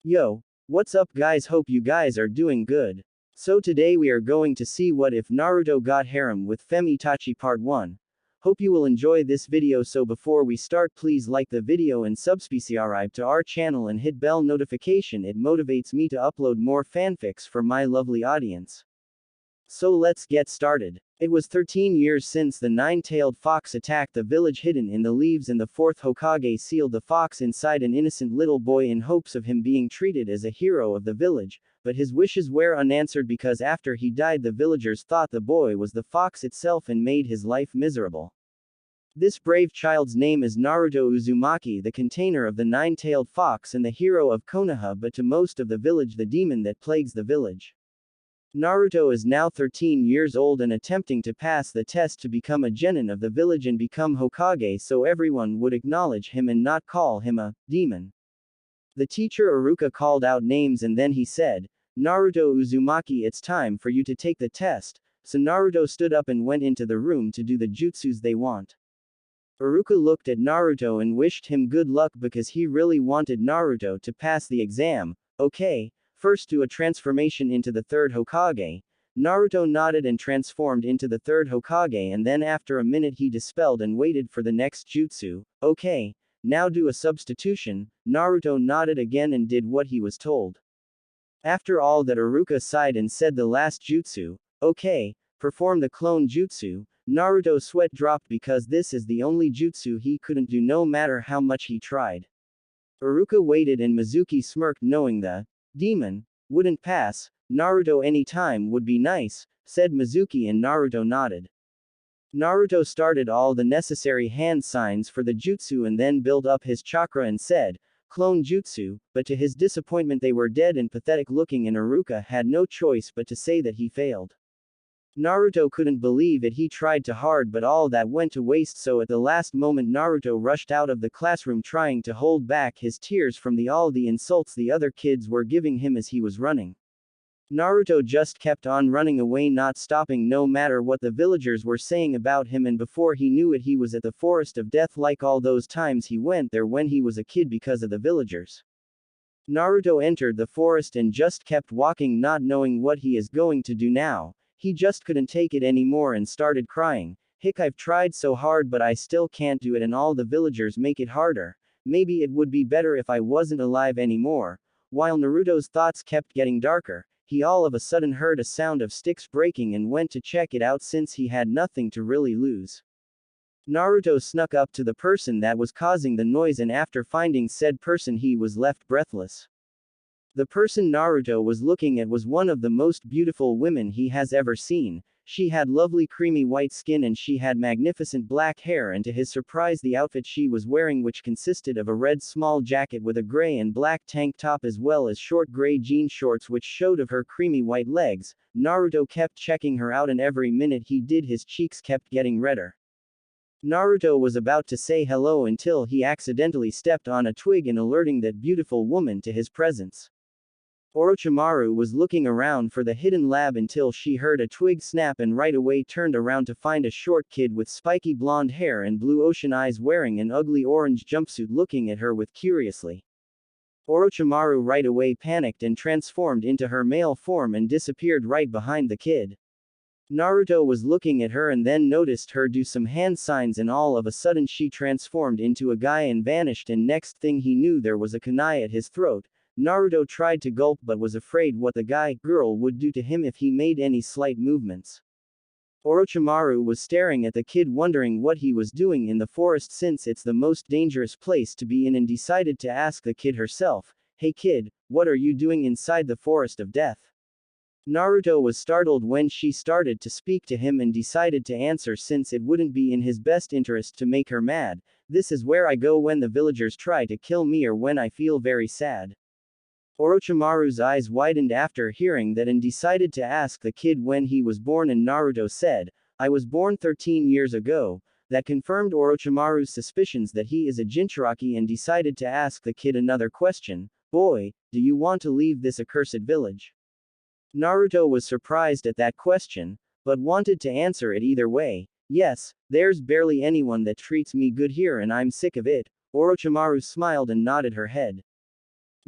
Yo, what's up guys, hope you guys are doing good. So today we are going to see what if Naruto got harem with Fem Itachi part 1. Hope you will enjoy this video, so before we start please like the video and subscribe to our channel and hit bell notification, it motivates me to upload more fanfics for my lovely audience. So let's get started. It was 13 years since the nine-tailed fox attacked the village hidden in the leaves, and the fourth Hokage sealed the fox inside an innocent little boy in hopes of him being treated as a hero of the village, but his wishes were unanswered because after he died the villagers thought the boy was the fox itself and made his life miserable. This brave child's name is Naruto Uzumaki, the container of the nine-tailed fox and the hero of Konoha, but to most of the village the demon that plagues the village. Naruto is now 13 years old and attempting to pass the test to become a genin of the village and become Hokage so everyone would acknowledge him and not call him a demon. The teacher Iruka called out names and then he said, "Naruto Uzumaki, it's time for you to take the test," so Naruto stood up and went into the room to do the jutsus they want. Iruka looked at Naruto and wished him good luck because he really wanted Naruto to pass the exam. Okay. First, do a transformation into the third Hokage. Naruto nodded and transformed into the third Hokage, and then after a minute he dispelled and waited for the next jutsu. Okay. Now do a substitution. Naruto nodded again and did what he was told. After all that, Iruka sighed and said the last jutsu. Okay. Perform the clone jutsu. Naruto's sweat dropped because this is the only jutsu he couldn't do no matter how much he tried. Iruka waited and Mizuki smirked, knowing the demon wouldn't pass. Naruto any time would be nice, said Mizuki, and Naruto nodded. Naruto started all the necessary hand signs for the jutsu and then built up his chakra and said, "Clone jutsu," but to his disappointment they were dead and pathetic looking, and Iruka had no choice but to say that he failed. Naruto couldn't believe it. He tried too hard but all that went to waste, so at the last moment Naruto rushed out of the classroom trying to hold back his tears from all the insults the other kids were giving him as he was running. Naruto just kept on running away, not stopping no matter what the villagers were saying about him, and before he knew it he was at the forest of death like all those times he went there when he was a kid because of the villagers. Naruto entered the forest and just kept walking, not knowing what he is going to do now. He just couldn't take it anymore and started crying. I've tried so hard but I still can't do it, and all the villagers make it harder. Maybe it would be better if I wasn't alive anymore. While Naruto's thoughts kept getting darker, he all of a sudden heard a sound of sticks breaking and went to check it out since he had nothing to really lose. Naruto snuck up to the person that was causing the noise, and after finding said person he was left breathless. The person Naruto was looking at was one of the most beautiful women he has ever seen. She had lovely creamy white skin and she had magnificent black hair, and to his surprise the outfit she was wearing, which consisted of a red small jacket with a gray and black tank top as well as short gray jean shorts which showed of her creamy white legs. Naruto kept checking her out and every minute he did his cheeks kept getting redder. Naruto was about to say hello until he accidentally stepped on a twig and alerting that beautiful woman to his presence. Orochimaru was looking around for the hidden lab until she heard a twig snap and right away turned around to find a short kid with spiky blonde hair and blue ocean eyes wearing an ugly orange jumpsuit looking at her with curiously. Orochimaru right away panicked and transformed into her male form and disappeared right behind the kid. Naruto was looking at her and then noticed her do some hand signs, and all of a sudden she transformed into a guy and vanished, and next thing he knew there was a kunai at his throat. Naruto tried to gulp but was afraid what the girl would do to him if he made any slight movements. Orochimaru was staring at the kid wondering what he was doing in the forest since it's the most dangerous place to be in, and decided to ask the kid herself, "Hey kid, what are you doing inside the forest of death?" Naruto was startled when she started to speak to him and decided to answer since it wouldn't be in his best interest to make her mad. "This is where I go when the villagers try to kill me or when I feel very sad." Orochimaru's eyes widened after hearing that and decided to ask the kid when he was born, and Naruto said, "I was born 13 years ago." That confirmed Orochimaru's suspicions that he is a Jinchuriki and decided to ask the kid another question. "Boy, do you want to leave this accursed village?" Naruto was surprised at that question, but wanted to answer it either way. "Yes, there's barely anyone that treats me good here and I'm sick of it." Orochimaru smiled and nodded her head.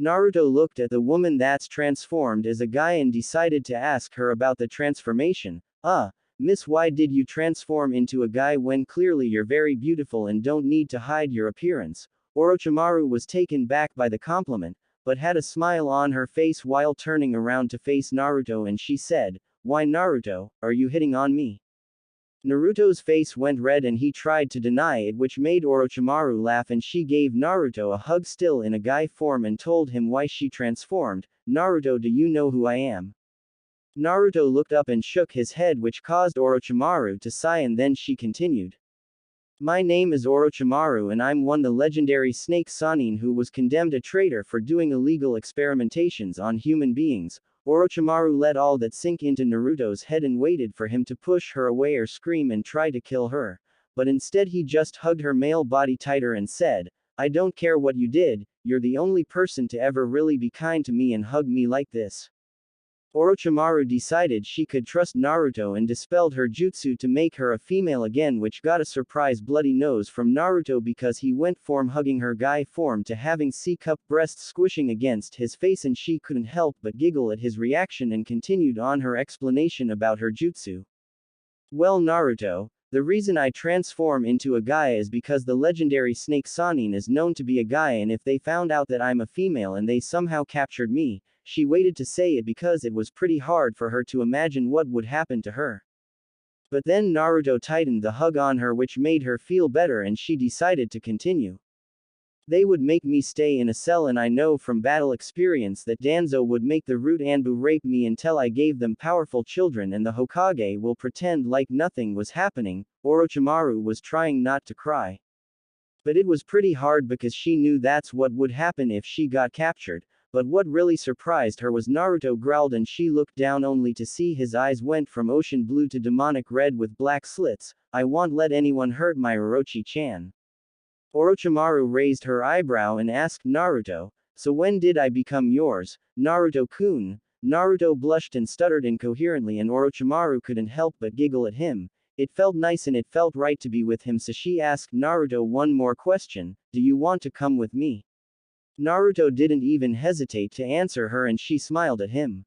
Naruto looked at the woman that's transformed as a guy and decided to ask her about the transformation. Miss, why did you transform into a guy when clearly you're very beautiful and don't need to hide your appearance? Orochimaru was taken back by the compliment, but had a smile on her face while turning around to face Naruto, and she said, "Why, Naruto, are you hitting on me?" Naruto's face went red and he tried to deny it, which made Orochimaru laugh, and she gave Naruto a hug still in a guy form and told him why she transformed. "Naruto, do you know who I am?" Naruto looked up and shook his head, which caused Orochimaru to sigh, and then she continued. "My name is Orochimaru and I'm the legendary Snake Sannin who was condemned a traitor for doing illegal experimentations on human beings." Orochimaru let all that sink into Naruto's head and waited for him to push her away or scream and try to kill her, but instead he just hugged her male body tighter and said, "I don't care what you did, you're the only person to ever really be kind to me and hug me like this." Orochimaru decided she could trust Naruto and dispelled her jutsu to make her a female again, which got a surprise bloody nose from Naruto because he went from hugging her guy form to having C-cup breasts squishing against his face, and she couldn't help but giggle at his reaction and continued on her explanation about her jutsu. "Well, Naruto, the reason I transform into a guy is because the legendary Snake Sannin is known to be a guy, and if they found out that I'm a female and they somehow captured me," she waited to say it because it was pretty hard for her to imagine what would happen to her. But then Naruto tightened the hug on her, which made her feel better, and she decided to continue. "They would make me stay in a cell, and I know from battle experience that Danzo would make the root Anbu rape me until I gave them powerful children, and the Hokage will pretend like nothing was happening." Orochimaru was trying not to cry. But it was pretty hard because she knew that's what would happen if she got captured. But what really surprised her was Naruto growled, and she looked down only to see his eyes went from ocean blue to demonic red with black slits. "I won't let anyone hurt my Orochi-chan." Orochimaru raised her eyebrow and asked Naruto, "So when did I become yours, Naruto-kun?" Naruto blushed and stuttered incoherently, and Orochimaru couldn't help but giggle at him. It felt nice and it felt right to be with him, so she asked Naruto one more question, "Do you want to come with me?" Naruto didn't even hesitate to answer her, and she smiled at him.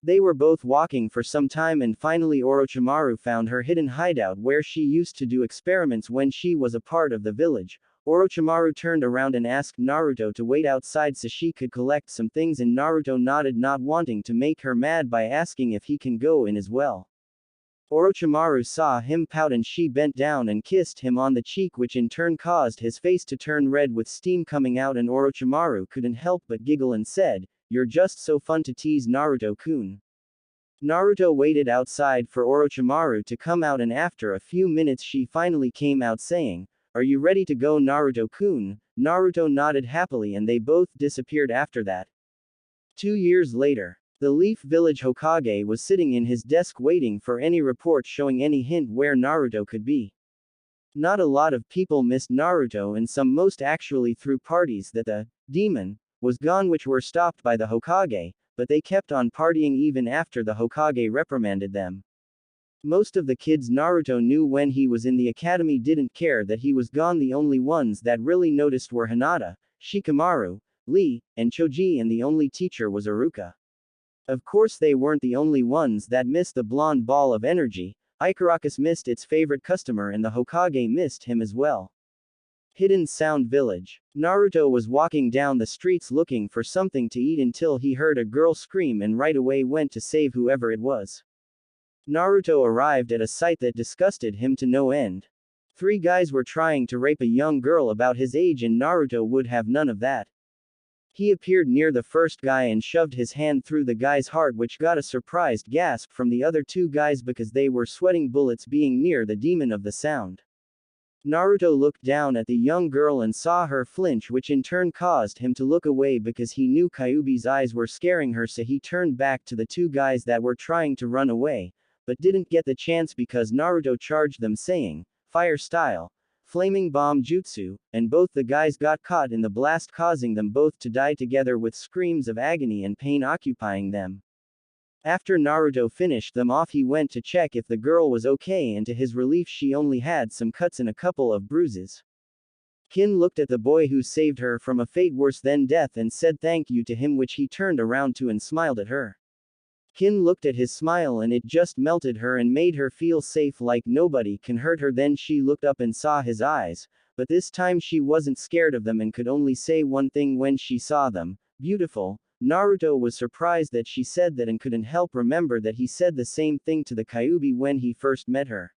They were both walking for some time, and finally Orochimaru found her hidden hideout where she used to do experiments when she was a part of the village. Orochimaru turned around and asked Naruto to wait outside so she could collect some things, and Naruto nodded, not wanting to make her mad by asking if he can go in as well. Orochimaru saw him pout and she bent down and kissed him on the cheek, which in turn caused his face to turn red with steam coming out, and Orochimaru couldn't help but giggle and said, "You're just so fun to tease, Naruto-kun." Naruto waited outside for Orochimaru to come out, and after a few minutes she finally came out saying, "Are you ready to go, Naruto-kun?" Naruto nodded happily and they both disappeared after that. 2 years later. The Leaf Village Hokage was sitting in his desk waiting for any report showing any hint where Naruto could be. Not a lot of people missed Naruto, and some most actually threw parties that the demon was gone, which were stopped by the Hokage, but they kept on partying even after the Hokage reprimanded them. Most of the kids Naruto knew when he was in the academy didn't care that he was gone. The only ones that really noticed were Hinata, Shikamaru, Lee, and Choji, and the only teacher was Iruka. Of course they weren't the only ones that missed the blonde ball of energy. Ikarakus missed its favorite customer and the Hokage missed him as well. Hidden Sound Village. Naruto was walking down the streets looking for something to eat until he heard a girl scream and right away went to save whoever it was. Naruto arrived at a sight that disgusted him to no end. 3 guys were trying to rape a young girl about his age, and Naruto would have none of that. He appeared near the first guy and shoved his hand through the guy's heart, which got a surprised gasp from the other 2 guys because they were sweating bullets being near the demon of the sound. Naruto looked down at the young girl and saw her flinch, which in turn caused him to look away because he knew Kyuubi's eyes were scaring her, so he turned back to the 2 guys that were trying to run away, but didn't get the chance because Naruto charged them saying, "Fire style. Flaming bomb jutsu," and both the guys got caught in the blast, causing them both to die together with screams of agony and pain occupying them. After Naruto finished them off, he went to check if the girl was okay, and to his relief she only had some cuts and a couple of bruises. Kin looked at the boy who saved her from a fate worse than death and said thank you to him, which he turned around to and smiled at her. Kin looked at his smile and it just melted her and made her feel safe, like nobody can hurt her. Then she looked up and saw his eyes, but this time she wasn't scared of them and could only say one thing when she saw them: beautiful. Naruto was surprised that she said that and couldn't help remember that he said the same thing to the Kyuubi when he first met her.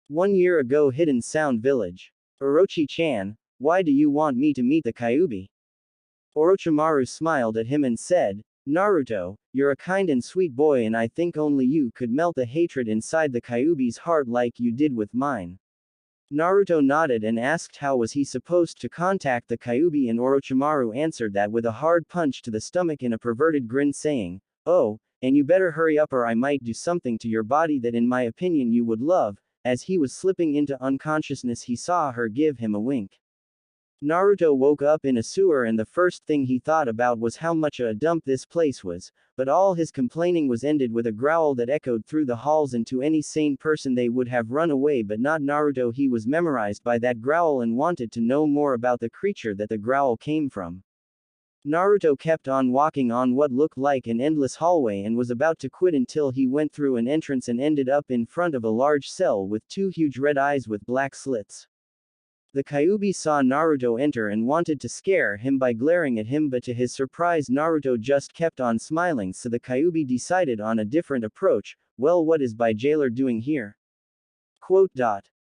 1 year ago, Hidden Sound Village. Orochi-chan, why do you want me to meet the Kyuubi? Orochimaru smiled at him and said, Naruto, you're a kind and sweet boy and I think only you could melt the hatred inside the Kyuubi's heart like you did with mine. Naruto nodded and asked how was he supposed to contact the Kyuubi, and Orochimaru answered that with a hard punch to the stomach and a perverted grin, saying, oh, and you better hurry up or I might do something to your body that in my opinion you would love. As he was slipping into unconsciousness he saw her give him a wink. Naruto woke up in a sewer and the first thing he thought about was how much a dump this place was, but all his complaining was ended with a growl that echoed through the halls, and to any sane person they would have run away, but not Naruto. He was memorized by that growl and wanted to know more about the creature that the growl came from. Naruto kept on walking on what looked like an endless hallway and was about to quit until he went through an entrance and ended up in front of a large cell with two huge red eyes with black slits. The Kyuubi saw Naruto enter and wanted to scare him by glaring at him, but to his surprise Naruto just kept on smiling, so the Kyuubi decided on a different approach. Well, what is my jailer doing here?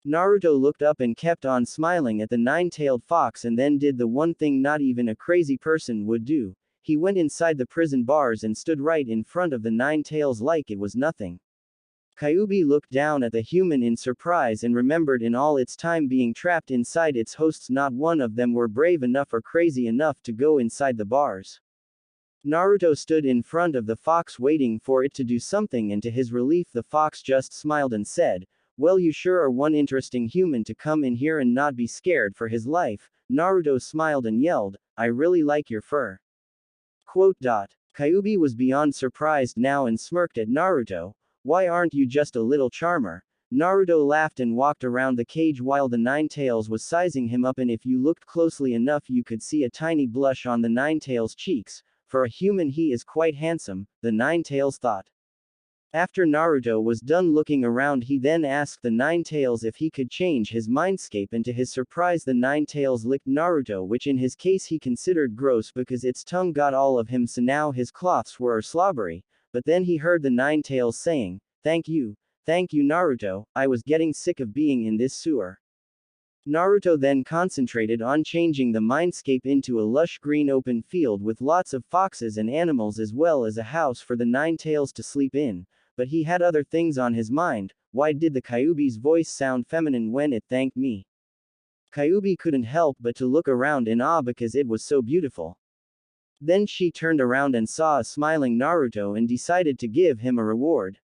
Naruto looked up and kept on smiling at the nine-tailed fox and then did the one thing not even a crazy person would do. He went inside the prison bars and stood right in front of the nine-tails like it was nothing. Kyuubi looked down at the human in surprise and remembered in all its time being trapped inside its hosts not one of them were brave enough or crazy enough to go inside the bars. Naruto stood in front of the fox waiting for it to do something, and to his relief the fox just smiled and said, well, you sure are one interesting human to come in here and not be scared for his life. Naruto smiled and yelled, I really like your fur. Kyuubi was beyond surprised now and smirked at Naruto. Why aren't you just a little charmer? Naruto laughed and walked around the cage while the nine-tails was sizing him up, and if you looked closely enough you could see a tiny blush on the nine-tails' cheeks. For a human he is quite handsome, the nine-tails thought. After Naruto was done looking around he then asked the nine-tails if he could change his mindscape, and to his surprise the nine-tails licked Naruto, which in his case he considered gross because its tongue got all of him, so now his cloths were slobbery. But then he heard the nine-tails saying, thank you Naruto, I was getting sick of being in this sewer. Naruto then concentrated on changing the mindscape into a lush green open field with lots of foxes and animals as well as a house for the nine-tails to sleep in, but he had other things on his mind. Why did the Kyuubi's voice sound feminine when it thanked me? Kyuubi couldn't help but to look around in awe because it was so beautiful. Then she turned around and saw a smiling Naruto and decided to give him a reward.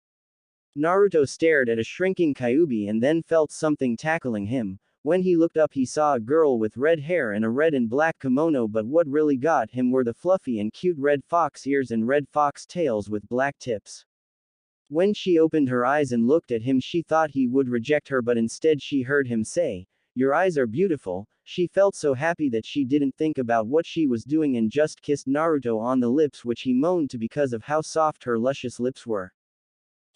Naruto stared at a shrinking Kyuubi and then felt something tackling him. When he looked up he saw a girl with red hair and a red and black kimono, but what really got him were the fluffy and cute red fox ears and red fox tails with black tips. When she opened her eyes and looked at him she thought he would reject her, but instead she heard him say, your eyes are beautiful. She felt so happy that she didn't think about what she was doing and just kissed Naruto on the lips, which he moaned to because of how soft her luscious lips were.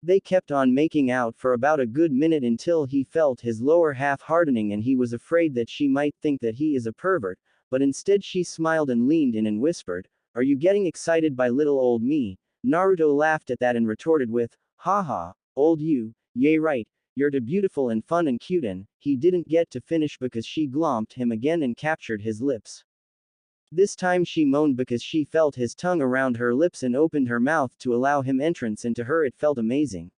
They kept on making out for about a good minute until he felt his lower half hardening and he was afraid that she might think that he is a pervert, but instead she smiled and leaned in and whispered, are you getting excited by little old me? Naruto laughed at that and retorted with, haha, old you, yay right. You're too beautiful and fun and cute, and he didn't get to finish because she glomped him again and captured his lips. This time she moaned because she felt his tongue around her lips and opened her mouth to allow him entrance into her. It felt amazing.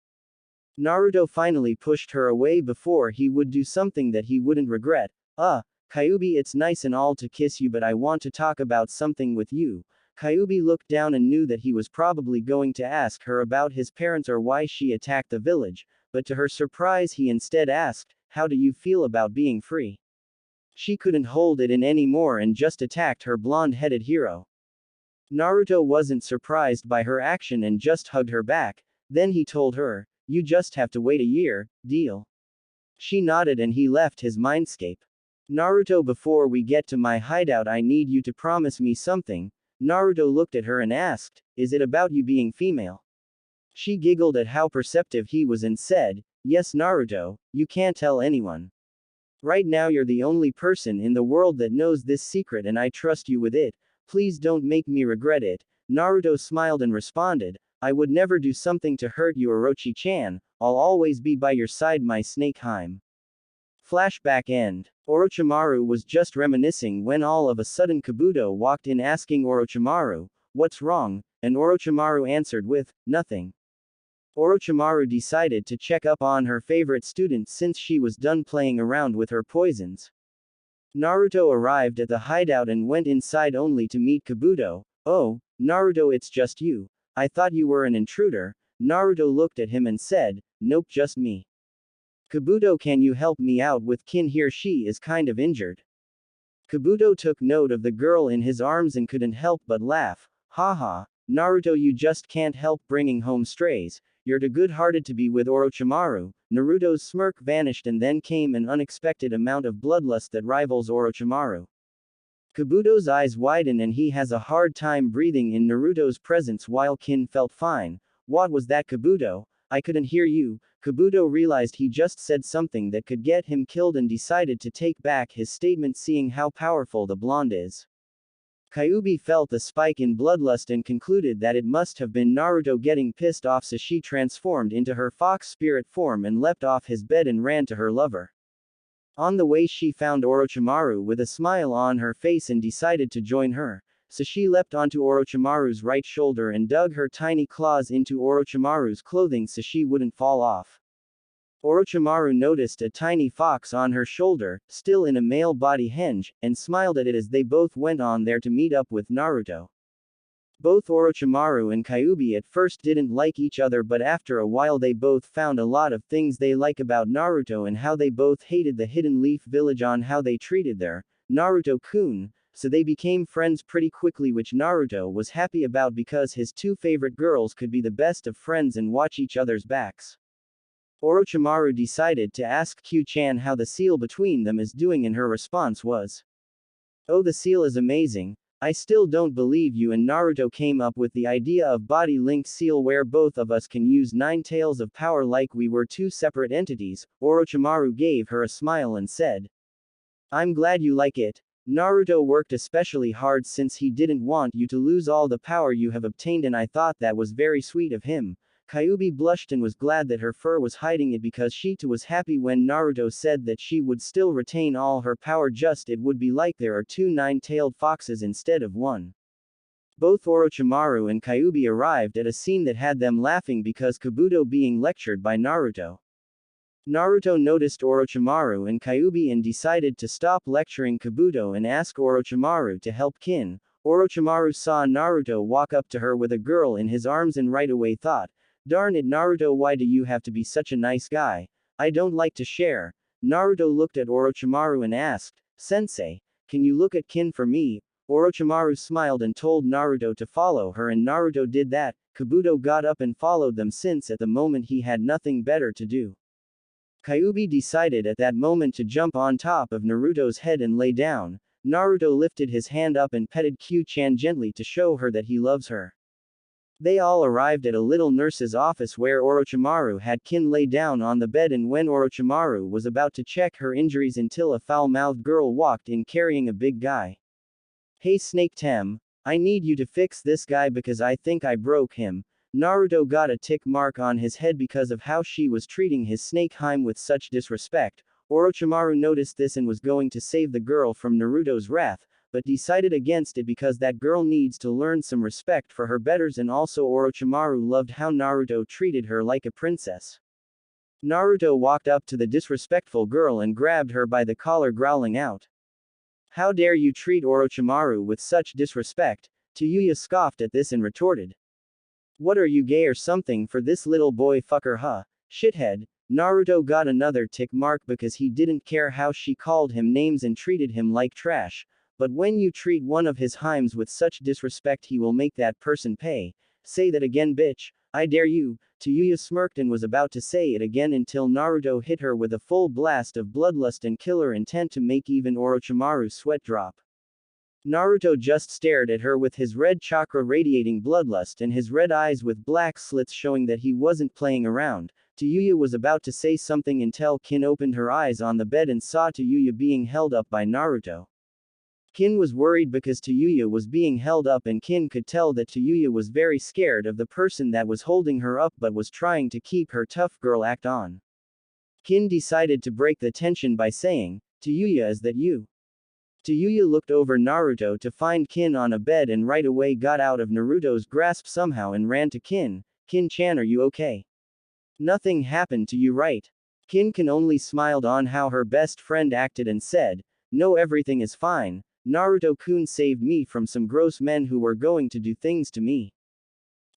Naruto finally pushed her away before he would do something that he wouldn't regret. Kyuubi, it's nice and all to kiss you, but I want to talk about something with you. Kyuubi looked down and knew that he was probably going to ask her about his parents or why she attacked the village. But to her surprise he instead asked, how do you feel about being free? She couldn't hold it in anymore and just attacked her blonde-headed hero. Naruto wasn't surprised by her action and just hugged her back. Then he told her, you just have to wait a year, deal? She nodded and he left his mindscape. Naruto, before we get to my hideout I need you to promise me something. Naruto looked at her and asked, is it about you being female? She giggled at how perceptive he was and said, yes Naruto, you can't tell anyone. Right now you're the only person in the world that knows this secret and I trust you with it, please don't make me regret it. Naruto smiled and responded, I would never do something to hurt you Orochi-chan, I'll always be by your side my snake Harem. Flashback end. Orochimaru was just reminiscing when all of a sudden Kabuto walked in asking Orochimaru, what's wrong, and Orochimaru answered with, nothing. Orochimaru decided to check up on her favorite student since she was done playing around with her poisons. Naruto arrived at the hideout and went inside only to meet Kabuto. Oh, Naruto, it's just you. I thought you were an intruder. Naruto looked at him and said, nope, just me. Kabuto, can you help me out with Kin here? She is kind of injured. Kabuto took note of the girl in his arms and couldn't help but laugh. Haha, Naruto, you just can't help bringing home strays. You're too good-hearted to be with Orochimaru. Naruto's smirk vanished and then came an unexpected amount of bloodlust that rivals Orochimaru. Kabuto's eyes widen and he has a hard time breathing in Naruto's presence while Kin felt fine. What was that, Kabuto? I couldn't hear you. Kabuto realized he just said something that could get him killed and decided to take back his statement seeing how powerful the blonde is. Kyuubi felt the spike in bloodlust and concluded that it must have been Naruto getting pissed off, so she transformed into her fox spirit form and leapt off his bed and ran to her lover. On the way she found Orochimaru with a smile on her face and decided to join her, so she leapt onto Orochimaru's right shoulder and dug her tiny claws into Orochimaru's clothing so she wouldn't fall off. Orochimaru noticed a tiny fox on her shoulder, still in a male body henge, and smiled at it as they both went on there to meet up with Naruto. Both Orochimaru and Kyuubi at first didn't like each other, but after a while they both found a lot of things they like about Naruto and how they both hated the Hidden Leaf Village on how they treated their Naruto-kun, so they became friends pretty quickly, which Naruto was happy about because his two favorite girls could be the best of friends and watch each other's backs. Orochimaru decided to ask Q-chan how the seal between them is doing and her response was, oh, the seal is amazing. I still don't believe you, and Naruto came up with the idea of body link seal where both of us can use 9 tails of power like we were two separate entities. Orochimaru gave her a smile and said, I'm glad you like it. Naruto worked especially hard since he didn't want you to lose all the power you have obtained and I thought that was very sweet of him. Kyuubi blushed and was glad that her fur was hiding it because she too was happy when Naruto said that she would still retain all her power, just it would be like there are two 9-tailed foxes instead of one. Both Orochimaru and Kyuubi arrived at a scene that had them laughing because Kabuto being lectured by Naruto. Naruto noticed Orochimaru and Kyuubi and decided to stop lecturing Kabuto and ask Orochimaru to help Kin. Orochimaru saw Naruto walk up to her with a girl in his arms and right away thought, darn it Naruto, why do you have to be such a nice guy? I don't like to share. Naruto looked at Orochimaru and asked, Sensei, can you look at Kin for me? Orochimaru smiled and told Naruto to follow her and Naruto did that. Kabuto got up and followed them since at the moment he had nothing better to do. Kyuubi decided at that moment to jump on top of Naruto's head and lay down. Naruto lifted his hand up and petted Q-chan gently to show her that he loves her. They all arrived at a little nurse's office where Orochimaru had Kin lay down on the bed, and when Orochimaru was about to check her injuries until a foul-mouthed girl walked in carrying a big guy. Hey Snake Tem, I need you to fix this guy because I think I broke him. Naruto got a tick mark on his head because of how she was treating his snake Harem with such disrespect. Orochimaru noticed this and was going to save the girl from Naruto's wrath, but decided against it because that girl needs to learn some respect for her betters, and also Orochimaru loved how Naruto treated her like a princess. Naruto walked up to the disrespectful girl and grabbed her by the collar, growling out, how dare you treat Orochimaru with such disrespect? Tayuya scoffed at this and retorted, what are you, gay or something for this little boy fucker, huh? Shithead. Naruto got another tick mark because he didn't care how she called him names and treated him like trash. But when you treat one of his Harems with such disrespect, he will make that person pay. Say that again, bitch. I dare you. Tayuya smirked and was about to say it again until Naruto hit her with a full blast of bloodlust and killer intent to make even Orochimaru's sweat drop. Naruto just stared at her with his red chakra radiating bloodlust and his red eyes with black slits showing that he wasn't playing around. Tayuya was about to say something until Kin opened her eyes on the bed and saw Tayuya being held up by Naruto. Kin was worried because Tayuya was being held up and Kin could tell that Tayuya was very scared of the person that was holding her up but was trying to keep her tough girl act on. Kin decided to break the tension by saying, Tayuya, is that you? Tayuya looked over Naruto to find Kin on a bed and right away got out of Naruto's grasp somehow and ran to Kin. Kin-chan, are you okay? Nothing happened to you, right? Kin only smiled on how her best friend acted and said, no, everything is fine. Naruto-kun saved me from some gross men who were going to do things to me.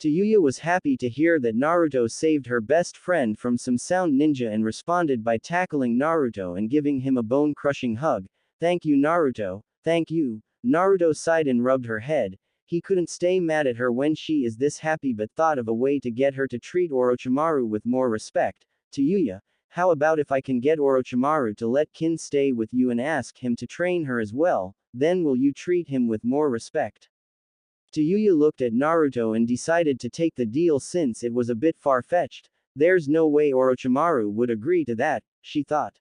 Tayuya was happy to hear that Naruto saved her best friend from some sound ninja and responded by tackling Naruto and giving him a bone-crushing hug. Thank you, Naruto. Thank you. Naruto sighed and rubbed her head. He couldn't stay mad at her when she is this happy but thought of a way to get her to treat Orochimaru with more respect. Tayuya, how about if I can get Orochimaru to let Kin stay with you and ask him to train her as well, then will you treat him with more respect? Tayuya looked at Naruto and decided to take the deal since it was a bit far-fetched. There's no way Orochimaru would agree to that, she thought.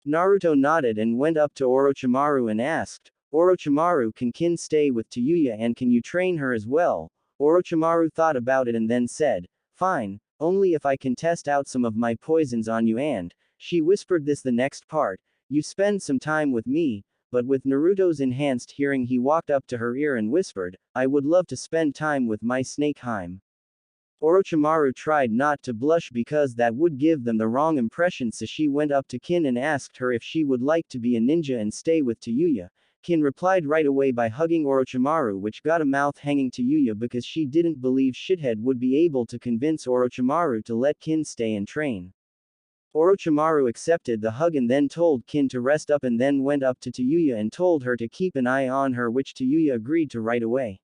Naruto nodded and went up to Orochimaru and asked, Orochimaru, can Kin stay with Tayuya and can you train her as well? Orochimaru thought about it and then said, fine, only if I can test out some of my poisons on you and, she whispered this the next part, you spend some time with me. But with Naruto's enhanced hearing he walked up to her ear and whispered, I would love to spend time with my snake Harem. Orochimaru tried not to blush because that would give them the wrong impression, so she went up to Kin and asked her if she would like to be a ninja and stay with Tayuya. Kin replied right away by hugging Orochimaru, which got a mouth hanging Tayuya because she didn't believe Shithead would be able to convince Orochimaru to let Kin stay and train. Orochimaru accepted the hug and then told Kin to rest up and then went up to Tayuya and told her to keep an eye on her, which Tayuya agreed to right away.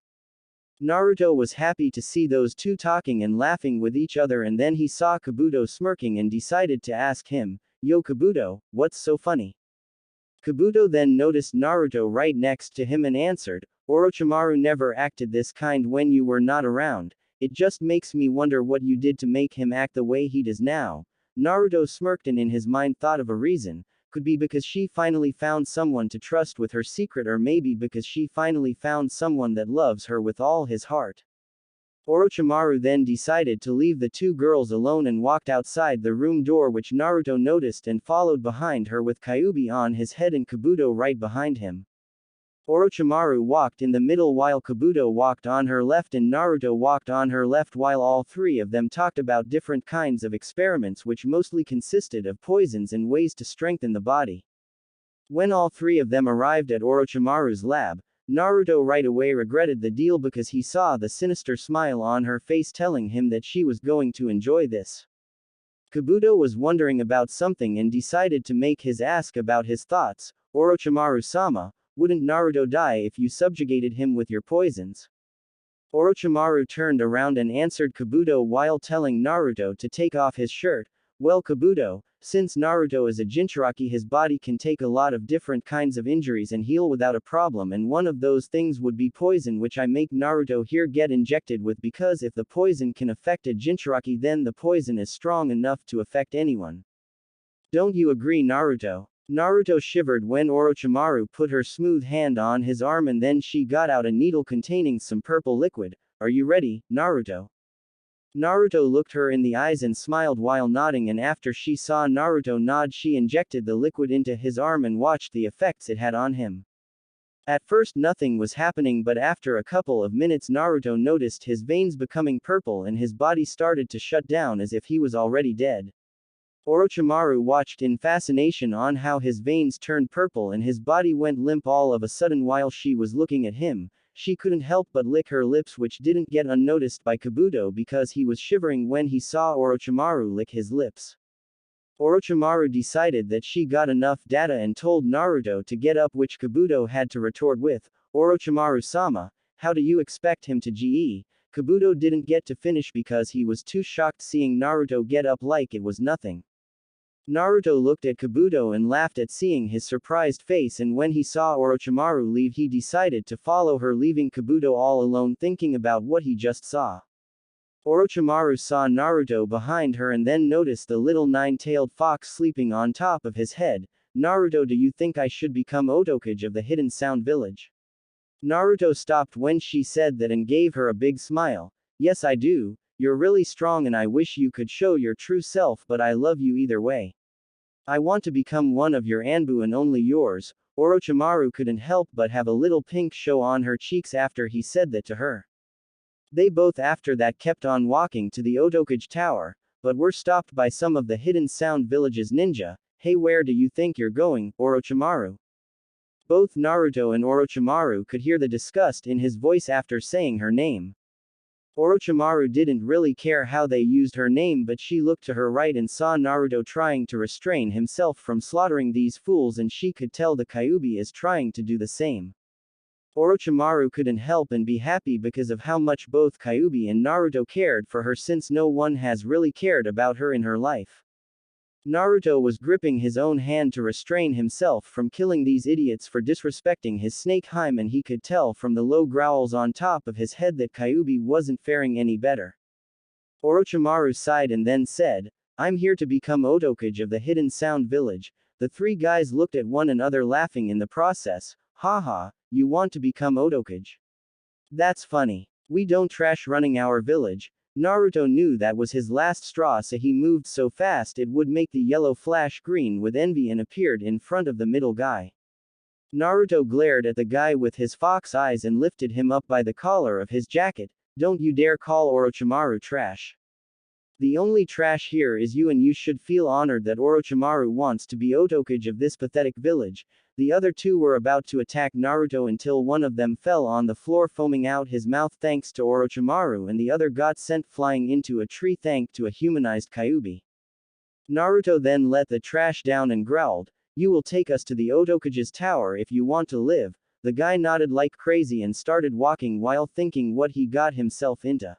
Naruto was happy to see those two talking and laughing with each other, and then he saw Kabuto smirking and decided to ask him, Yo Kabuto, what's so funny? Kabuto then noticed Naruto right next to him and answered, Orochimaru never acted this kind when you were not around, it just makes me wonder what you did to make him act the way he does now. Naruto smirked and in his mind thought of a reason, could be because she finally found someone to trust with her secret, or maybe because she finally found someone that loves her with all his heart. Orochimaru then decided to leave the two girls alone and walked outside the room door, which Naruto noticed and followed behind her with Kyuubi on his head and Kabuto right behind him. Orochimaru walked in the middle while Kabuto walked on her left and Naruto walked on her left, while all three of them talked about different kinds of experiments which mostly consisted of poisons and ways to strengthen the body. When all three of them arrived at Orochimaru's lab, Naruto right away regretted the deal because he saw the sinister smile on her face telling him that she was going to enjoy this. Kabuto was wondering about something and decided to make his ask about his thoughts. Orochimaru-sama, wouldn't Naruto die if you subjugated him with your poisons? Orochimaru turned around and answered Kabuto while telling Naruto to take off his shirt. Well Kabuto, since Naruto is a Jinchuriki, his body can take a lot of different kinds of injuries and heal without a problem, and one of those things would be poison, which I make Naruto here get injected with, because if the poison can affect a Jinchuriki then the poison is strong enough to affect anyone. Don't you agree, Naruto? Naruto shivered when Orochimaru put her smooth hand on his arm and then she got out a needle containing some purple liquid. Are you ready, Naruto? Naruto looked her in the eyes and smiled while nodding, and after she saw Naruto nod she injected the liquid into his arm and watched the effects it had on him. At first nothing was happening, but after a couple of minutes Naruto noticed his veins becoming purple and his body started to shut down as if he was already dead. Orochimaru watched in fascination on how his veins turned purple and his body went limp all of a sudden. While she was looking at him, she couldn't help but lick her lips, which didn't get unnoticed by Kabuto because he was shivering when he saw Orochimaru lick his lips. Orochimaru decided that she got enough data and told Naruto to get up, which Kabuto had to retort with, Orochimaru-sama, how do you expect him to GE? Kabuto didn't get to finish because he was too shocked seeing Naruto get up like it was nothing. Naruto looked at Kabuto and laughed at seeing his surprised face, and when he saw Orochimaru leave he decided to follow her, leaving Kabuto all alone thinking about what he just saw. Orochimaru saw Naruto behind her and then noticed the little nine-tailed fox sleeping on top of his head. Naruto, do you think I should become Otokage of the Hidden Sound Village? Naruto stopped when she said that and gave her a big smile. Yes, I do. You're really strong and I wish you could show your true self, but I love you either way. I want to become one of your Anbu and only yours. Orochimaru couldn't help but have a little pink show on her cheeks after he said that to her. They both after that kept on walking to the Otokage Tower, but were stopped by some of the Hidden Sound Village's ninja. Hey, where do you think you're going, Orochimaru? Both Naruto and Orochimaru could hear the disgust in his voice after saying her name. Orochimaru didn't really care how they used her name, but she looked to her right and saw Naruto trying to restrain himself from slaughtering these fools, and she could tell the Kyuubi is trying to do the same. Orochimaru couldn't help and be happy because of how much both Kyuubi and Naruto cared for her, since no one has really cared about her in her life. Naruto was gripping his own hand to restrain himself from killing these idiots for disrespecting his snake Harem, and he could tell from the low growls on top of his head that Kyuubi wasn't faring any better. Orochimaru sighed and then said, I'm here to become Otokage of the Hidden Sound Village. The three guys looked at one another laughing in the process. Haha, you want to become Otokage? That's funny. We don't trash running our village. Naruto knew that was his last straw, so he moved so fast it would make the yellow flash green with envy and appeared in front of the middle guy. Naruto glared at the guy with his fox eyes and lifted him up by the collar of his jacket. Don't you dare call Orochimaru trash. The only trash here is you, and you should feel honored that Orochimaru wants to be Otokage of this pathetic village. The other two were about to attack Naruto until one of them fell on the floor foaming out his mouth thanks to Orochimaru, and the other got sent flying into a tree thanks to a humanized Kyuubi. Naruto then let the trash down and growled, you will take us to the Otokage's tower if you want to live. The guy nodded like crazy and started walking while thinking what he got himself into.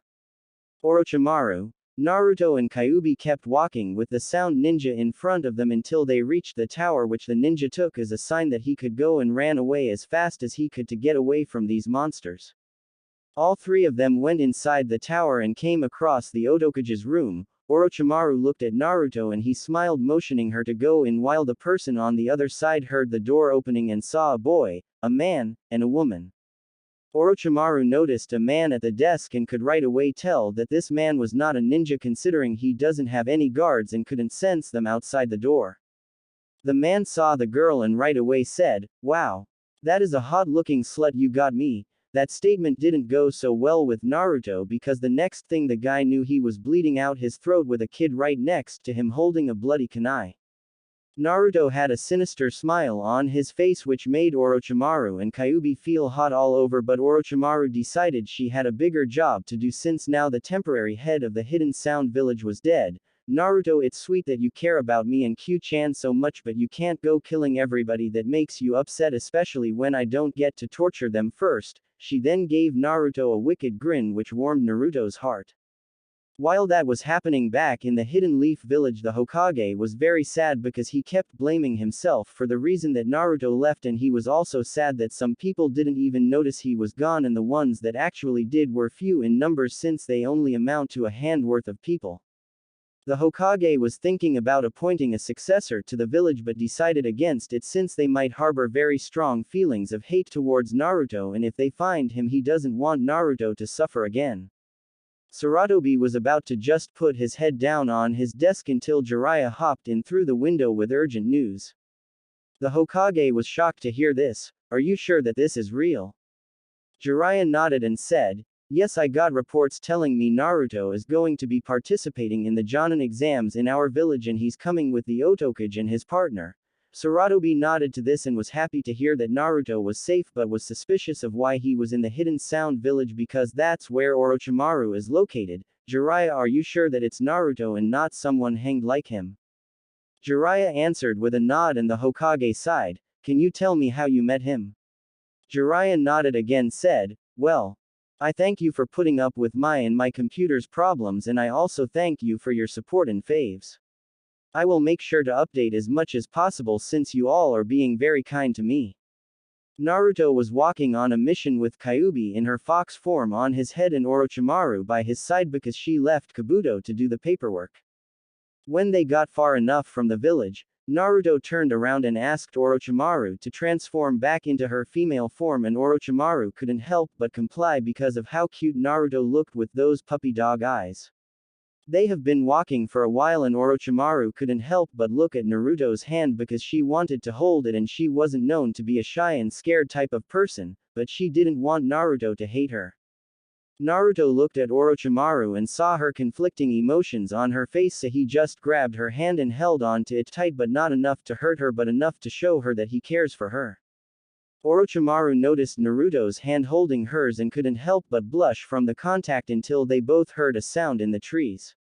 Orochimaru, Naruto and Kyuubi kept walking with the sound ninja in front of them until they reached the tower, which the ninja took as a sign that he could go, and ran away as fast as he could to get away from these monsters. All three of them went inside the tower and came across the Otokage's room. Orochimaru looked at Naruto and he smiled, motioning her to go in, while the person on the other side heard the door opening and saw a boy, a man, and a woman. Orochimaru noticed a man at the desk and could right away tell that this man was not a ninja, considering he doesn't have any guards and couldn't sense them outside the door. The man saw the girl and right away said, wow. That is a hot-looking slut you got me. That statement didn't go so well with Naruto because the next thing the guy knew he was bleeding out his throat with a kid right next to him holding a bloody kunai. Naruto had a sinister smile on his face which made Orochimaru and Kyuubi feel hot all over, but Orochimaru decided she had a bigger job to do since now the temporary head of the Hidden Sound Village was dead. Naruto, it's sweet that you care about me and Q-chan so much, but you can't go killing everybody that makes you upset, especially when I don't get to torture them first. She then gave Naruto a wicked grin which warmed Naruto's heart. While that was happening back in the Hidden Leaf Village, the Hokage was very sad because he kept blaming himself for the reason that Naruto left, and he was also sad that some people didn't even notice he was gone, and the ones that actually did were few in numbers since they only amount to a handworth of people. The Hokage was thinking about appointing a successor to the village but decided against it since they might harbor very strong feelings of hate towards Naruto, and if they find him he doesn't want Naruto to suffer again. Sarutobi was about to just put his head down on his desk until Jiraiya hopped in through the window with urgent news. The Hokage was shocked to hear this. Are you sure that this is real? Jiraiya nodded and said, yes, I got reports telling me Naruto is going to be participating in the Jonin exams in our village and he's coming with the Otokage and his partner. Sarutobi nodded to this and was happy to hear that Naruto was safe, but was suspicious of why he was in the Hidden Sound Village because that's where Orochimaru is located. Jiraiya, are you sure that it's Naruto and not someone hanged like him? Jiraiya answered with a nod and the Hokage sighed, can you tell me how you met him? Jiraiya nodded again, said, well, I thank you for putting up with my computer's problems, and I also thank you for your support and faves. I will make sure to update as much as possible since you all are being very kind to me. Naruto was walking on a mission with Kyuubi in her fox form on his head and Orochimaru by his side because she left Kabuto to do the paperwork. When they got far enough from the village, Naruto turned around and asked Orochimaru to transform back into her female form, and Orochimaru couldn't help but comply because of how cute Naruto looked with those puppy dog eyes. They have been walking for a while and Orochimaru couldn't help but look at Naruto's hand because she wanted to hold it, and she wasn't known to be a shy and scared type of person, but she didn't want Naruto to hate her. Naruto looked at Orochimaru and saw her conflicting emotions on her face, so he just grabbed her hand and held on to it tight, but not enough to hurt her but enough to show her that he cares for her. Orochimaru noticed Naruto's hand holding hers and couldn't help but blush from the contact until they both heard a sound in the trees.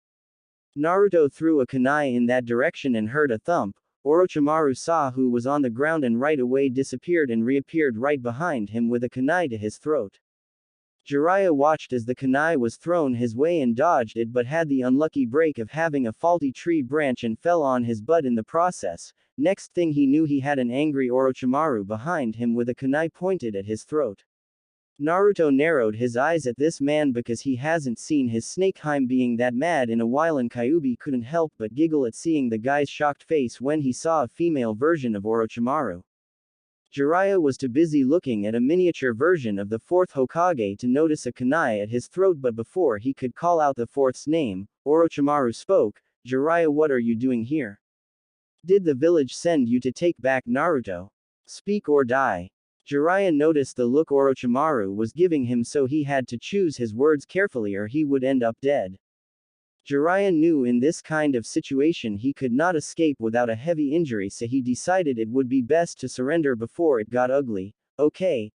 Naruto threw a kunai in that direction and heard a thump. Orochimaru saw who was on the ground and right away disappeared and reappeared right behind him with a kunai to his throat. Jiraiya watched as the kunai was thrown his way and dodged it, but had the unlucky break of having a faulty tree branch and fell on his butt in the process. Next thing he knew, he had an angry Orochimaru behind him with a kunai pointed at his throat. Naruto narrowed his eyes at this man because he hasn't seen his Snakeheim being that mad in a while, and Kyuubi couldn't help but giggle at seeing the guy's shocked face when he saw a female version of Orochimaru. Jiraiya was too busy looking at a miniature version of the fourth Hokage to notice a kunai at his throat, but before he could call out the fourth's name, Orochimaru spoke. Jiraiya, what are you doing here? Did the village send you to take back Naruto? Speak or die. Jiraiya noticed the look Orochimaru was giving him, so he had to choose his words carefully or he would end up dead. Jiraiya knew in this kind of situation he could not escape without a heavy injury, so he decided it would be best to surrender before it got ugly. Okay,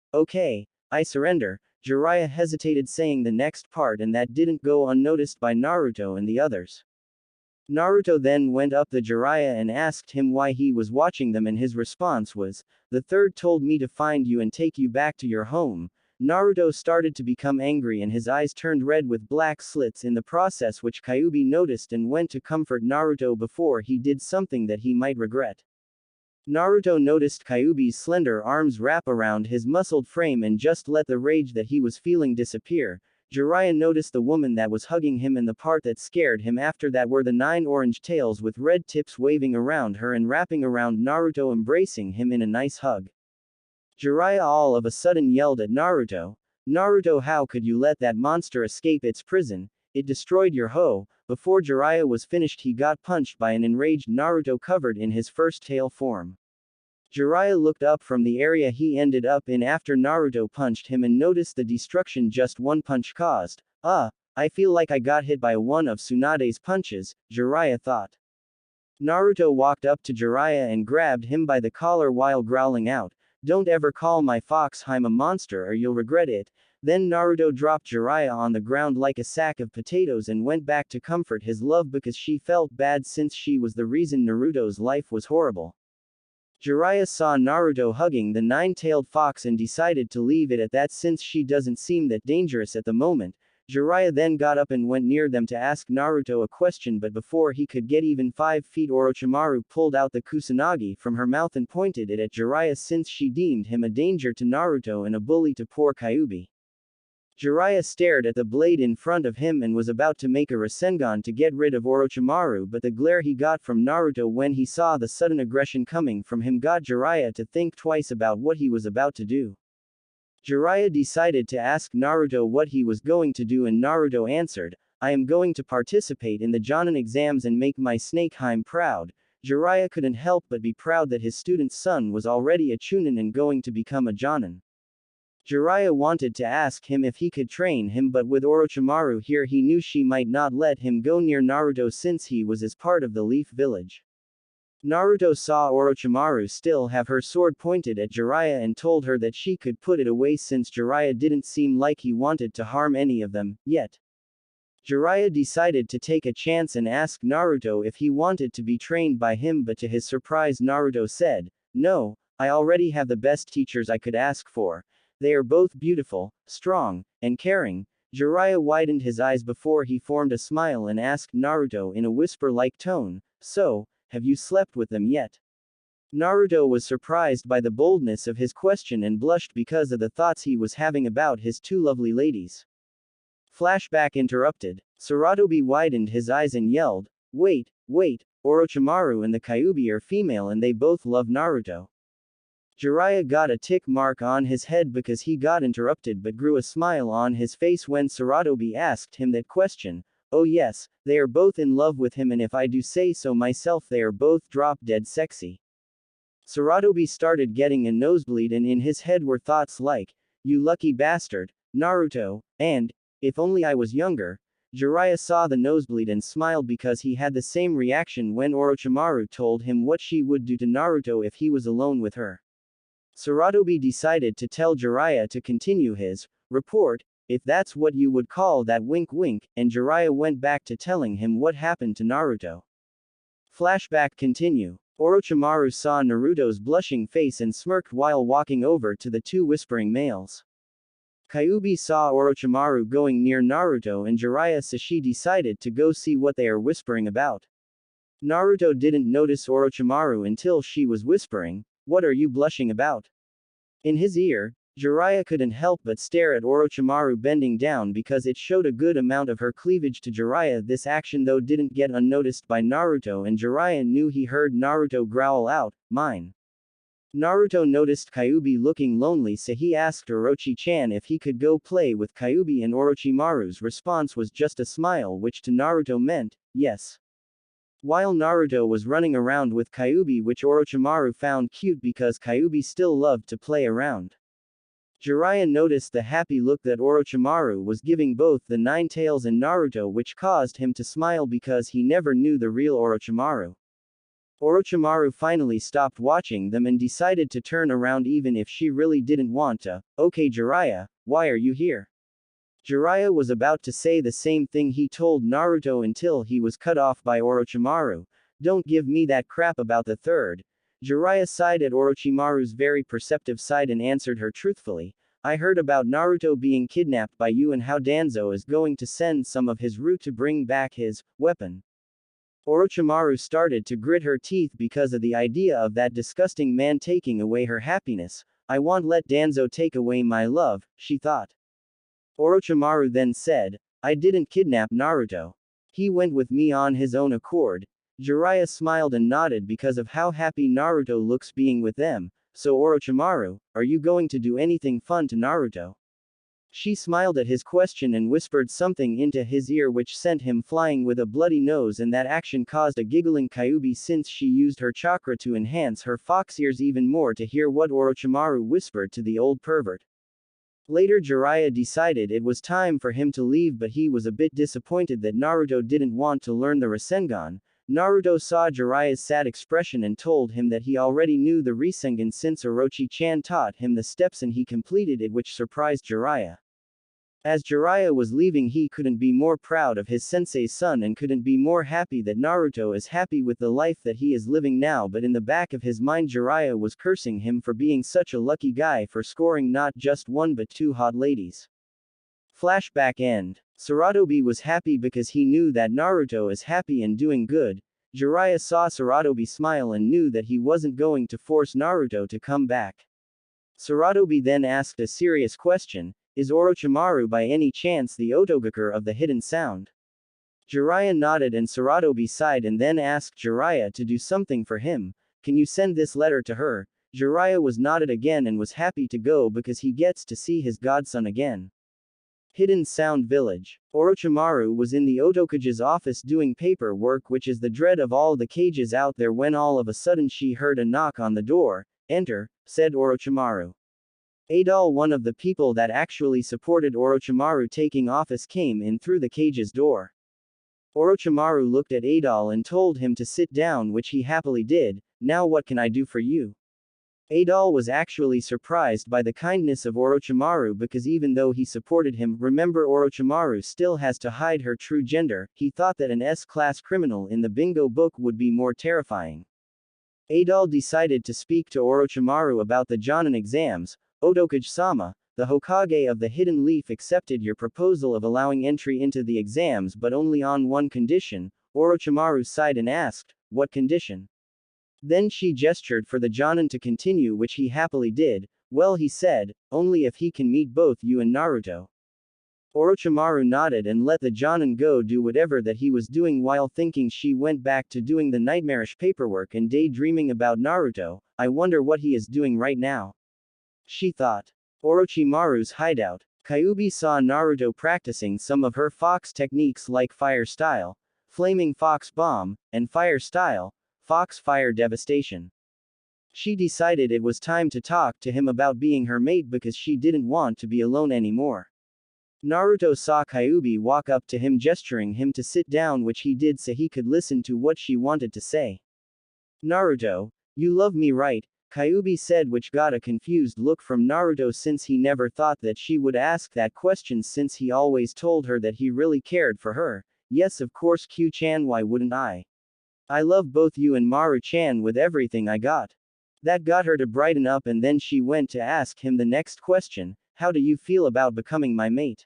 I surrender. Jiraiya hesitated saying the next part, and that didn't go unnoticed by Naruto and the others. Naruto then went up to Jiraiya and asked him why he was watching them, and his response was, "The third told me to find you and take you back to your home." Naruto started to become angry and his eyes turned red with black slits in the process, which Kyuubi noticed and went to comfort Naruto before he did something that he might regret. Naruto noticed Kyuubi's slender arms wrap around his muscled frame and just let the rage that he was feeling disappear. Jiraiya noticed the woman that was hugging him, and the part that scared him after that were the 9 orange tails with red tips waving around her and wrapping around Naruto, embracing him in a nice hug. Jiraiya all of a sudden yelled at Naruto, "Naruto, how could you let that monster escape its prison? It destroyed your hoe." Before Jiraiya was finished, he got punched by an enraged Naruto covered in his first tail form. Jiraiya looked up from the area he ended up in after Naruto punched him and noticed the destruction just one punch caused. I feel like I got hit by one of Tsunade's punches, Jiraiya thought. Naruto walked up to Jiraiya and grabbed him by the collar while growling out, "Don't ever call my Foxheim a monster or you'll regret it." Then Naruto dropped Jiraiya on the ground like a sack of potatoes and went back to comfort his love because she felt bad since she was the reason Naruto's life was horrible. Jiraiya saw Naruto hugging the 9-tailed fox and decided to leave it at that since she doesn't seem that dangerous at the moment. Jiraiya then got up and went near them to ask Naruto a question, but before he could get even 5 feet, Orochimaru pulled out the kusanagi from her mouth and pointed it at Jiraiya since she deemed him a danger to Naruto and a bully to poor Kyuubi. Jiraiya stared at the blade in front of him and was about to make a Rasengan to get rid of Orochimaru, but the glare he got from Naruto when he saw the sudden aggression coming from him got Jiraiya to think twice about what he was about to do. Jiraiya decided to ask Naruto what he was going to do, and Naruto answered, "I am going to participate in the Jonin exams and make my Snakeheim proud." Jiraiya couldn't help but be proud that his student's son was already a Chunin and going to become a Jonin. Jiraiya wanted to ask him if he could train him, but with Orochimaru here he knew she might not let him go near Naruto since he was as part of the Leaf Village. Naruto saw Orochimaru still have her sword pointed at Jiraiya and told her that she could put it away since Jiraiya didn't seem like he wanted to harm any of them, yet. Jiraiya decided to take a chance and ask Naruto if he wanted to be trained by him, but to his surprise Naruto said, "No, I already have the best teachers I could ask for." They are both beautiful, strong, and caring. Jiraiya widened his eyes before he formed a smile and asked Naruto in a whisper-like tone, "So, have you slept with them yet?" Naruto was surprised by the boldness of his question and blushed because of the thoughts he was having about his two lovely ladies. Flashback interrupted. Saratobi widened his eyes and yelled, "Wait, wait, Orochimaru and the Kyuubi are female and they both love Naruto." Jiraiya got a tick mark on his head because he got interrupted but grew a smile on his face when Saratobi asked him that question. "Oh yes, they are both in love with him and if I do say so myself they are both drop-dead sexy." Saratobi started getting a nosebleed and in his head were thoughts like, "You lucky bastard, Naruto," and, "If only I was younger." Jiraiya saw the nosebleed and smiled because he had the same reaction when Orochimaru told him what she would do to Naruto if he was alone with her. Saratobi decided to tell Jiraiya to continue his report, if that's what you would call that, wink wink, and Jiraiya went back to telling him what happened to Naruto. Flashback continue. Orochimaru saw Naruto's blushing face and smirked while walking over to the two whispering males. Kyuubi saw Orochimaru going near Naruto and Jiraiya so she decided to go see what they are whispering about. Naruto didn't notice Orochimaru until she was whispering, "What are you blushing about?" In his ear, Jiraiya couldn't help but stare at Orochimaru bending down because it showed a good amount of her cleavage to Jiraiya. This action though didn't get unnoticed by Naruto and Jiraiya knew he heard Naruto growl out, "Mine." Naruto noticed Kyuubi looking lonely so he asked Orochi-chan if he could go play with Kyuubi and Orochimaru's response was just a smile which to Naruto meant, yes. While Naruto was running around with Kyuubi which Orochimaru found cute because Kyuubi still loved to play around. Jiraiya noticed the happy look that Orochimaru was giving both the Nine-Tails and Naruto which caused him to smile because he never knew the real Orochimaru. Orochimaru finally stopped watching them and decided to turn around even if she really didn't want to. "Okay Jiraiya, why are you here?" Jiraiya was about to say the same thing he told Naruto until he was cut off by Orochimaru. "Don't give me that crap about the third." Jiraiya sighed at Orochimaru's very perceptive side and answered her truthfully. "I heard about Naruto being kidnapped by you and how Danzo is going to send some of his root to bring back his weapon." Orochimaru started to grit her teeth because of the idea of that disgusting man taking away her happiness. "I won't let Danzo take away my love," she thought. Orochimaru then said, "I didn't kidnap Naruto. He went with me on his own accord." Jiraiya smiled and nodded because of how happy Naruto looks being with them. "So Orochimaru, are you going to do anything fun to Naruto?" She smiled at his question and whispered something into his ear which sent him flying with a bloody nose and that action caused a giggling Kyuubi since she used her chakra to enhance her fox ears even more to hear what Orochimaru whispered to the old pervert. Later Jiraiya decided it was time for him to leave but he was a bit disappointed that Naruto didn't want to learn the Rasengan. Naruto saw Jiraiya's sad expression and told him that he already knew the Rasengan since Orochi-chan taught him the steps and he completed it which surprised Jiraiya. As Jiraiya was leaving he couldn't be more proud of his sensei's son and couldn't be more happy that Naruto is happy with the life that he is living now but in the back of his mind Jiraiya was cursing him for being such a lucky guy for scoring not just one but two hot ladies. Flashback end. Saratobi was happy because he knew that Naruto is happy and doing good. Jiraiya saw Saratobi smile and knew that he wasn't going to force Naruto to come back. Saratobi then asked a serious question, "Is Orochimaru by any chance the Otogakure of the hidden sound?" Jiraiya nodded and Saratobi sighed and then asked Jiraiya to do something for him. "Can you send this letter to her?" Jiraiya was nodded again and was happy to go because he gets to see his godson again. Hidden Sound Village. Orochimaru was in the Otokage's office doing paperwork which is the dread of all the cages out there when all of a sudden she heard a knock on the door. "Enter," said Orochimaru. Adol, one of the people that actually supported Orochimaru taking office, came in through the cage's door. Orochimaru looked at Adol and told him to sit down which he happily did. "Now what can I do for you?" Adol was actually surprised by the kindness of Orochimaru because even though he supported him, remember Orochimaru still has to hide her true gender. He thought that an S-class criminal in the bingo book would be more terrifying. Adol decided to speak to Orochimaru about the Jonin exams. "Otokage-sama, the Hokage of the Hidden Leaf accepted your proposal of allowing entry into the exams but only on one condition. Orochimaru sighed and asked, what condition? Then she gestured for the Jonin to continue, which he happily did. Well, he said, only if he can meet both you and Naruto. Orochimaru nodded and let the Jonin go do whatever that he was doing while thinking. She went back to doing the nightmarish paperwork and daydreaming about Naruto. I wonder what he is doing right now, she thought. Orochimaru's hideout. Kyuubi saw Naruto practicing some of her fox techniques like fire style, flaming fox bomb, and fire style, fox fire devastation. She decided it was time to talk to him about being her mate because she didn't want to be alone anymore. Naruto saw Kyuubi walk up to him, gesturing him to sit down, which he did so he could listen to what she wanted to say. Naruto, you love me, right? Kyuubi said, which got a confused look from Naruto since he never thought that she would ask that question since he always told her that he really cared for her. Yes, of course, Q-chan, why wouldn't I? I love both you and Maru-chan with everything I got. That got her to brighten up, and then she went to ask him the next question, how do you feel about becoming my mate?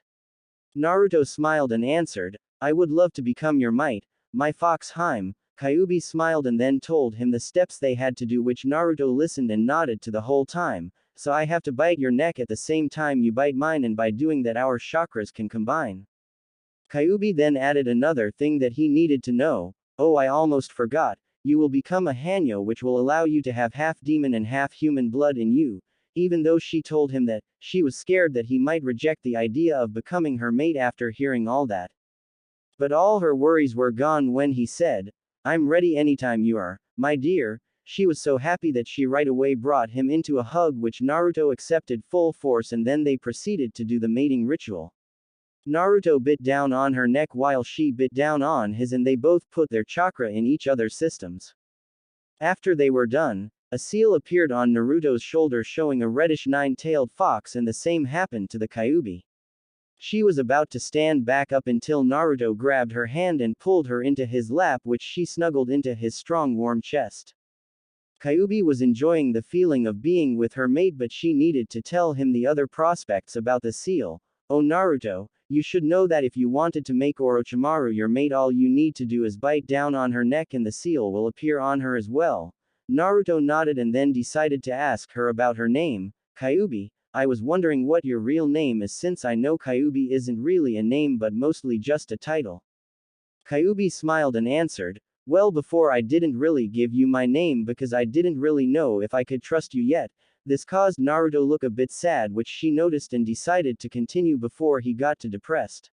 Naruto smiled and answered, I would love to become your mate, my fox Harem. Kyuubi smiled and then told him the steps they had to do, which Naruto listened and nodded to the whole time. So I have to bite your neck at the same time you bite mine, and by doing that our chakras can combine. Kyuubi then added another thing that he needed to know. Oh, I almost forgot. You will become a Hanyo, which will allow you to have half demon and half human blood in you. Even though she told him that, she was scared that he might reject the idea of becoming her mate after hearing all that. But all her worries were gone when he said, I'm ready anytime you are, my dear. She was so happy that she right away brought him into a hug, which Naruto accepted full force, and then they proceeded to do the mating ritual. Naruto bit down on her neck while she bit down on his, and they both put their chakra in each other's systems. After they were done, a seal appeared on Naruto's shoulder showing a reddish nine-tailed fox, and the same happened to the Kyuubi. She was about to stand back up until Naruto grabbed her hand and pulled her into his lap, which she snuggled into his strong warm chest. Kyuubi was enjoying the feeling of being with her mate, but she needed to tell him the other prospects about the seal. Oh Naruto, you should know that if you wanted to make Orochimaru your mate, all you need to do is bite down on her neck and the seal will appear on her as well. Naruto nodded and then decided to ask her about her name. Kyuubi, I was wondering what your real name is, since I know Kyuubi isn't really a name but mostly just a title. Kyuubi smiled and answered, well, before I didn't really give you my name because I didn't really know if I could trust you yet. This caused Naruto look a bit sad, which she noticed and decided to continue before he got too depressed.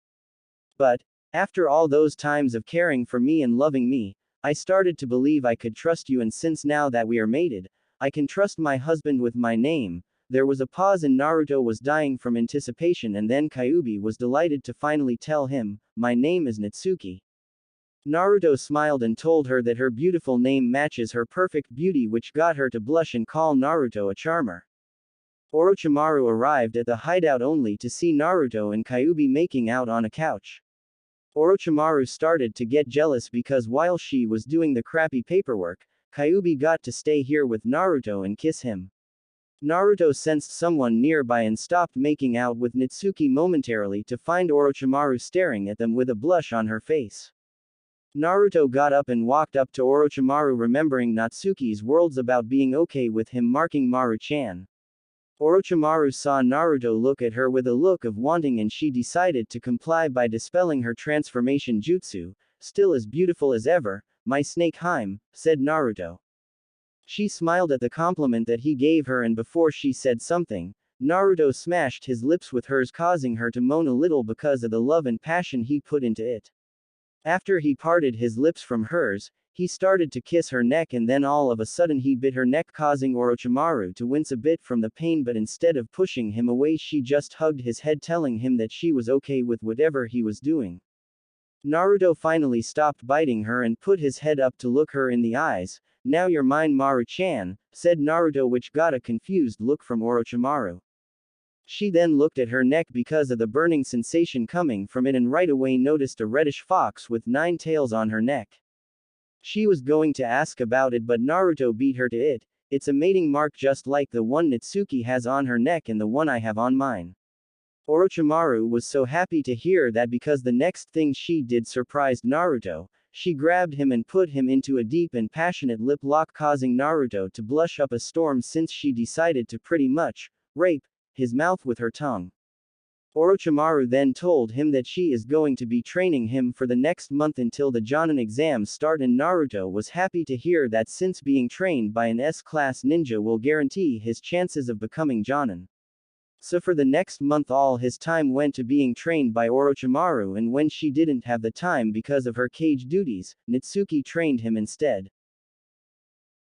But, after all those times of caring for me and loving me, I started to believe I could trust you, and since now that we are mated, I can trust my husband with my name. There was a pause and Naruto was dying from anticipation, and then Kyuubi was delighted to finally tell him, my name is Natsuki. Naruto smiled and told her that her beautiful name matches her perfect beauty, which got her to blush and call Naruto a charmer. Orochimaru arrived at the hideout only to see Naruto and Kyuubi making out on a couch. Orochimaru started to get jealous because while she was doing the crappy paperwork, Kyuubi got to stay here with Naruto and kiss him. Naruto sensed someone nearby and stopped making out with Natsuki momentarily to find Orochimaru staring at them with a blush on her face. Naruto got up and walked up to Orochimaru, remembering Natsuki's words about being okay with him marking Maru-chan. Orochimaru saw Naruto look at her with a look of wanting, and she decided to comply by dispelling her transformation jutsu. Still as beautiful as ever, my snake Harem, said Naruto. She smiled at the compliment that he gave her, and before she said something, Naruto smashed his lips with hers, causing her to moan a little because of the love and passion he put into it. After he parted his lips from hers, he started to kiss her neck, and then all of a sudden he bit her neck, causing Orochimaru to wince a bit from the pain, but instead of pushing him away she just hugged his head, telling him that she was okay with whatever he was doing. Naruto finally stopped biting her and put his head up to look her in the eyes. Now you're mine, Maru-chan, said Naruto, which got a confused look from Orochimaru. She then looked at her neck because of the burning sensation coming from it, and right away noticed a reddish fox with 9 tails on her neck. She was going to ask about it, but Naruto beat her to it. It's a mating mark just like the one Natsuki has on her neck and the one I have on mine. Orochimaru was so happy to hear that because the next thing she did surprised Naruto. She grabbed him and put him into a deep and passionate lip lock, causing Naruto to blush up a storm since she decided to pretty much rape his mouth with her tongue. Orochimaru then told him that she is going to be training him for the next month until the Jonin exams start, and Naruto was happy to hear that since being trained by an S-class ninja will guarantee his chances of becoming Jonin. So for the next month all his time went to being trained by Orochimaru, and when she didn't have the time because of her cage duties, Natsuki trained him instead.